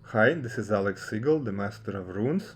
Hi, this is Alex Siegel, the Master of Runes.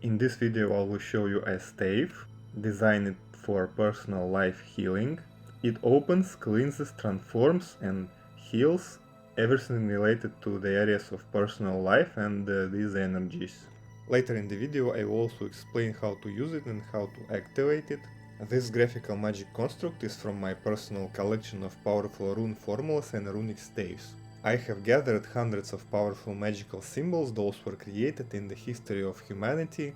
In this video I will show you a stave designed for personal life healing. It opens, cleanses, transforms and heals everything related to the areas of personal life and these energies. Later in the video I will also explain how to use it and how to activate it. This graphical magic construct is from my personal collection of powerful rune formulas and runic staves. I have gathered hundreds of powerful magical symbols. Those were created in the history of humanity.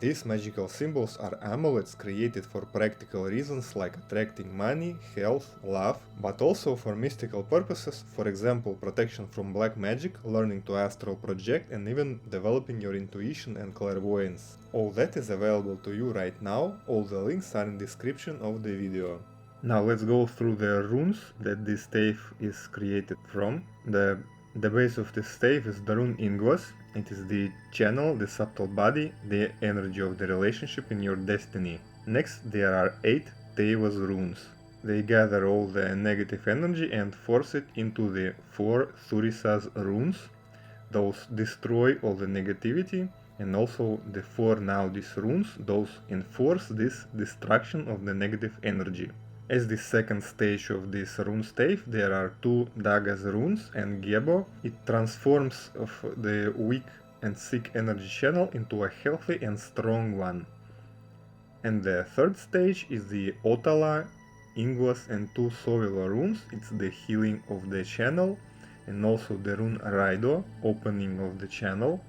These magical symbols are amulets created for practical reasons like attracting money, health, love, but also for mystical purposes, for example protection from black magic, learning to astral project and even developing your intuition and clairvoyance. All that is available to you right now. All the links are in the description of the video. Now let's go through the runes that this stave is created from. The base of this stave is the rune Ingwas. It is the channel, the subtle body, the energy of the relationship in your destiny. Next there are 8 Teva's runes. They gather all the negative energy and force it into the 4 Thurisaz runes. Those destroy all the negativity, and also the 4 Naudis runes, those enforce this destruction of the negative energy. As the second stage of this rune stave, there are 2 Dagas runes and Gebo. It transforms of the weak and sick energy channel into a healthy and strong one. And the third stage is the Otala, Ingwas and 2 Sovila runes. It's the healing of the channel, and also the rune Raido, opening of the channel.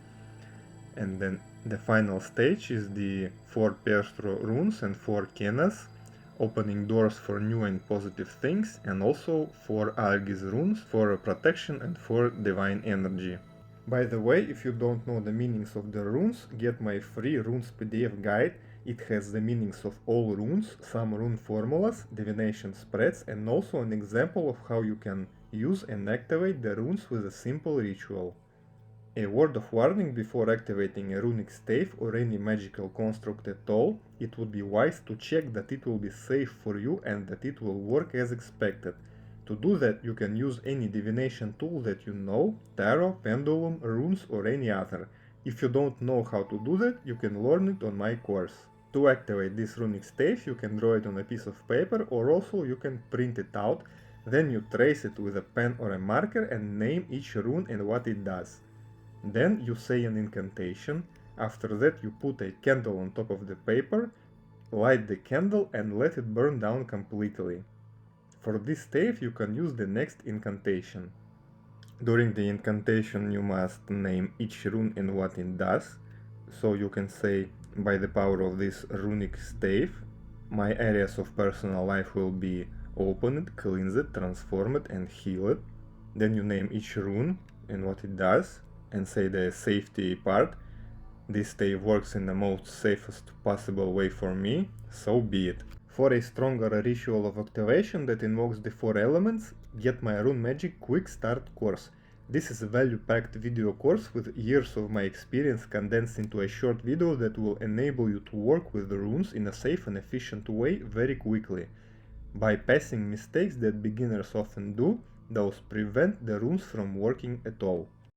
And then the final stage is the 4 Perstro runes and 4 Kenas, opening doors for new and positive things, and also 4 Algis runes for protection and for divine energy. By the way, if you don't know the meanings of the runes, get my free runes PDF guide. It has the meanings of all runes, some rune formulas, divination spreads, and also an example of how you can use and activate the runes with a simple ritual. A word of warning: before activating a runic stave or any magical construct at all, it would be wise to check that it will be safe for you and that it will work as expected. To do that, you can use any divination tool that you know, tarot, pendulum, runes or any other. If you don't know how to do that, you can learn it on my course. To activate this runic stave, you can draw it on a piece of paper, or also you can print it out. Then you trace it with a pen or a marker and name each rune and what it does. Then you say an incantation. After that you put a candle on top of the paper, light the candle and let it burn down completely. For this stave you can use the next incantation. During the incantation you must name each rune and what it does. So you can say, by the power of this runic stave, my areas of personal life will be opened, cleansed, transformed and healed. Then you name each rune and what it does, and say the safety part. This stave works in the most safest possible way for me, so be it. For a stronger ritual of activation that invokes the 4 elements, get my Rune Magic Quick Start course. This is a value-packed video course with years of my experience condensed into a short video that will enable you to work with the runes in a safe and efficient way very quickly. Bypassing mistakes that beginners often do, those prevent the runes from working at all.